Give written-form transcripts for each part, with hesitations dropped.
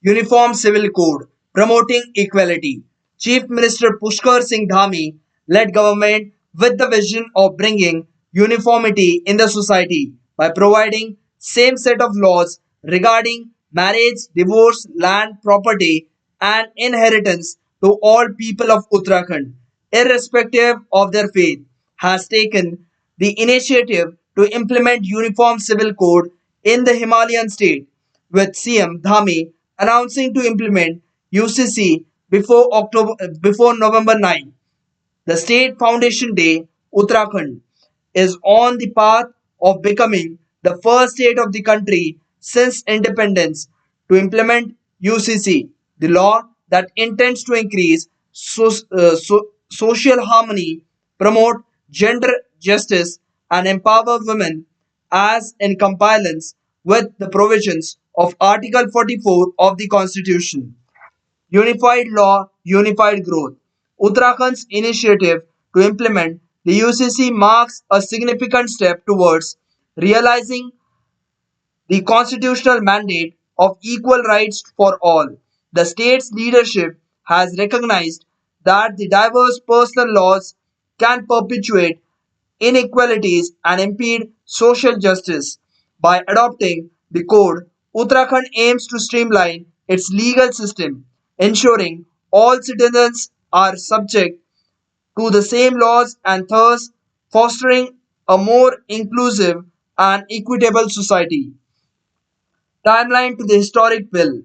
Uniform Civil Code promoting equality. Chief Minister Pushkar Singh Dhami led government with the vision of bringing uniformity in the society by providing same set of laws regarding marriage, divorce, land, property and inheritance to all people of Uttarakhand, irrespective of their faith, has taken the initiative to implement Uniform Civil Code in the Himalayan state, with CM Dhami announcing to implement UCC before November 9. The State Foundation Day, Uttarakhand, is on the path of becoming the first state of the country since independence to implement UCC, the law that intends to increase social harmony, promote gender justice, and empower women as in compliance with the provisions of Article 44 of the Constitution. Unified law, unified growth. Uttarakhand's initiative to implement the UCC marks a significant step towards realizing the constitutional mandate of equal rights for all. The state's leadership has recognized that the diverse personal laws can perpetuate inequalities and impede social justice. By adopting the code, Uttarakhand aims to streamline its legal system, ensuring all citizens are subject to the same laws and thus fostering a more inclusive and equitable society. Timeline to the historic bill.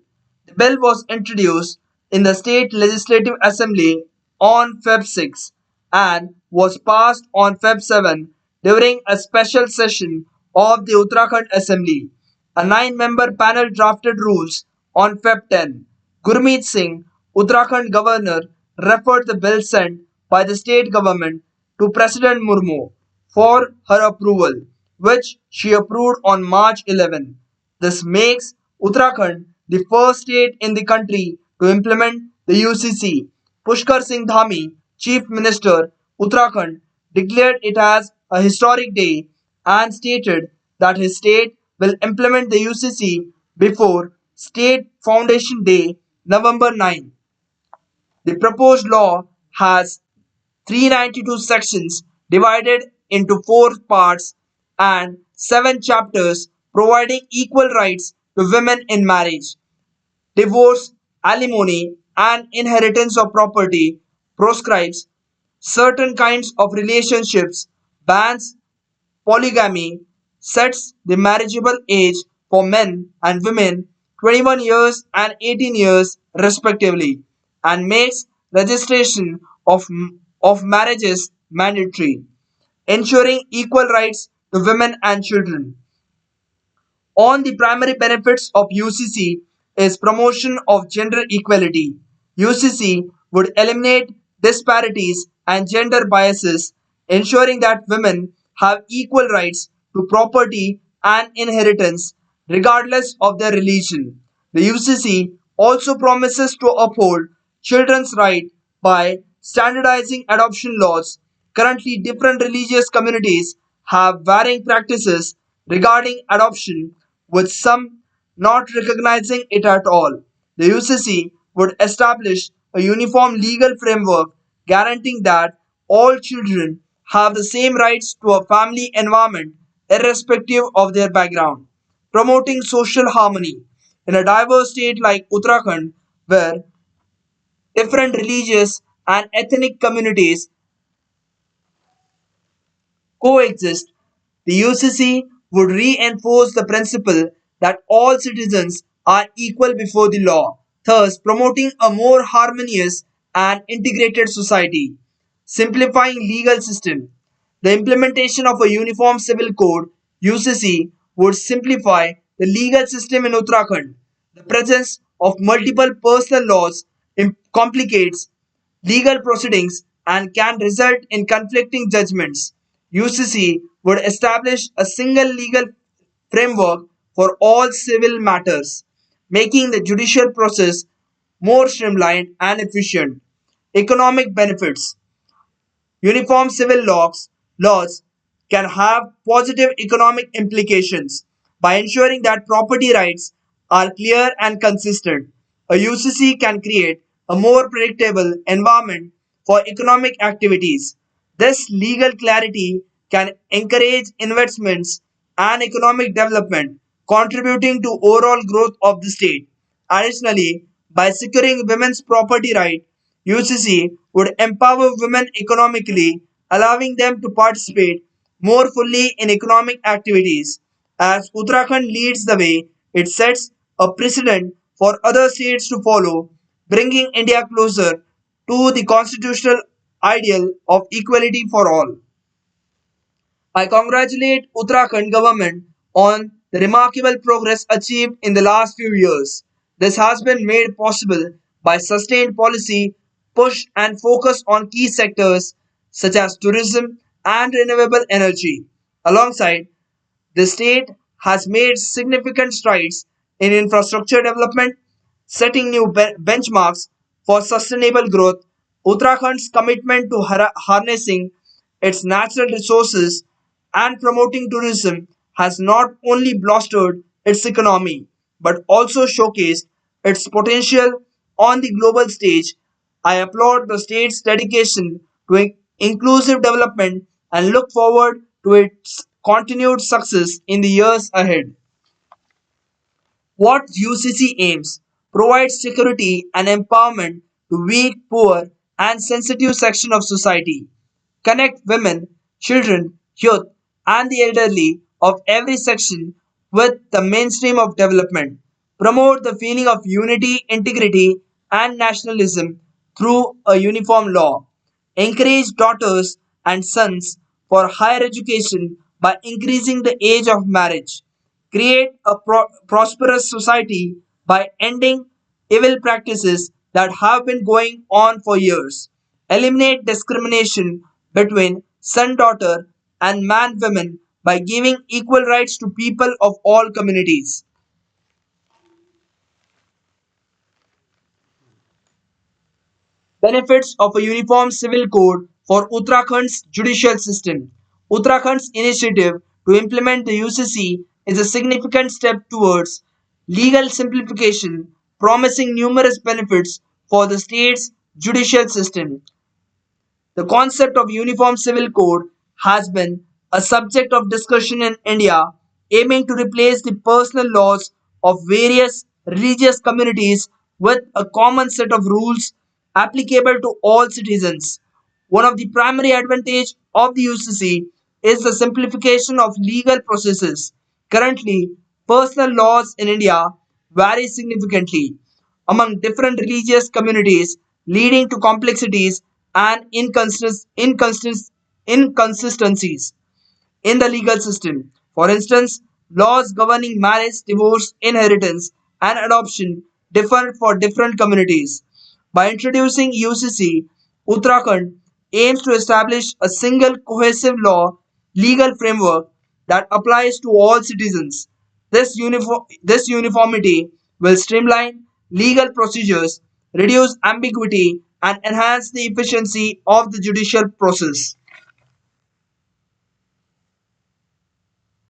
The bill was introduced in the State Legislative Assembly on Feb 6 and was passed on Feb 7 during a special session of the Uttarakhand Assembly. A nine-member panel drafted rules on Feb 10. Gurmeet Singh, Uttarakhand Governor, referred the bill sent by the state government to President Murmu for her approval, which she approved on March 11. This makes Uttarakhand the first state in the country to implement the UCC. Pushkar Singh Dhami, Chief Minister, Uttarakhand, declared it as a historic day and stated that his state will implement the UCC before State Foundation Day, November 9. The proposed law has 392 sections divided into four parts and seven chapters providing equal rights to women in marriage, divorce, alimony, and inheritance of property, proscribes certain kinds of relationships, bans polygamy, sets the marriageable age for men and women 21 years and 18 years respectively, and makes registration of marriages mandatory, ensuring equal rights to women and children. On the primary benefits of UCC is promotion of gender equality. UCC would eliminate disparities and gender biases, ensuring that women have equal rights to property and inheritance regardless of their religion. The UCC also promises to uphold children's rights by standardizing adoption laws. Currently, different religious communities have varying practices regarding adoption, with some not recognizing it at all. The UCC would establish a uniform legal framework guaranteeing that all children have the same rights to a family environment irrespective of their background, promoting social harmony. In a diverse state like Uttarakhand, where different religious and ethnic communities coexist, the UCC would reinforce the principle that all citizens are equal before the law, thus promoting a more harmonious and integrated society. Simplifying legal system. The implementation of a uniform civil code UCC would simplify the legal system in Uttarakhand. The presence of multiple personal laws complicates legal proceedings and can result in conflicting judgments. UCC would establish a single legal framework for all civil matters, making the judicial process more streamlined and efficient. Economic benefits. Uniform civil laws can have positive economic implications by ensuring that property rights are clear and consistent. A UCC can create a more predictable environment for economic activities. This legal clarity can encourage investments and economic development, contributing to overall growth of the state. Additionally, by securing women's property right, UCC would empower women economically, allowing them to participate more fully in economic activities. As Uttarakhand leads the way, it sets a precedent for other states to follow, bringing India closer to the constitutional ideal of equality for all. I congratulate Uttarakhand government on the remarkable progress achieved in the last few years. This has been made possible by sustained policy push and focus on key sectors such as tourism and renewable energy. Alongside, the state has made significant strides in infrastructure development, setting new benchmarks for sustainable growth. Uttarakhand's commitment to harnessing its natural resources and promoting tourism has not only bolstered its economy but also showcased its potential on the global stage. I applaud the state's dedication to inclusive development and look forward to its continued success in the years ahead. What UCC aims provides security and empowerment to weak, poor, and sensitive section of society, connect women, children, youth, and the elderly of every section with the mainstream of development, promote the feeling of unity, integrity, and nationalism through a uniform law, encourage daughters and sons for higher education by increasing the age of marriage, create a prosperous society by ending evil practices that have been going on for years, eliminate discrimination between son daughter and man women by giving equal rights to people of all communities. Benefits of a uniform civil code for Uttarakhand's judicial system. Uttarakhand's initiative to implement the UCC is a significant step towards legal simplification, promising numerous benefits for the state's judicial system. The concept of uniform civil code has been a subject of discussion in India, aiming to replace the personal laws of various religious communities with a common set of rules applicable to all citizens. One of the primary advantages of the UCC is the simplification of legal processes. Currently, personal laws in India vary significantly among different religious communities, leading to complexities and inconsistencies in the legal system. For instance, laws governing marriage, divorce, inheritance, and adoption differ for different communities. By introducing UCC, Uttarakhand aims to establish a single cohesive legal framework that applies to all citizens. This uniformity will streamline legal procedures, reduce ambiguity, and enhance the efficiency of the judicial process.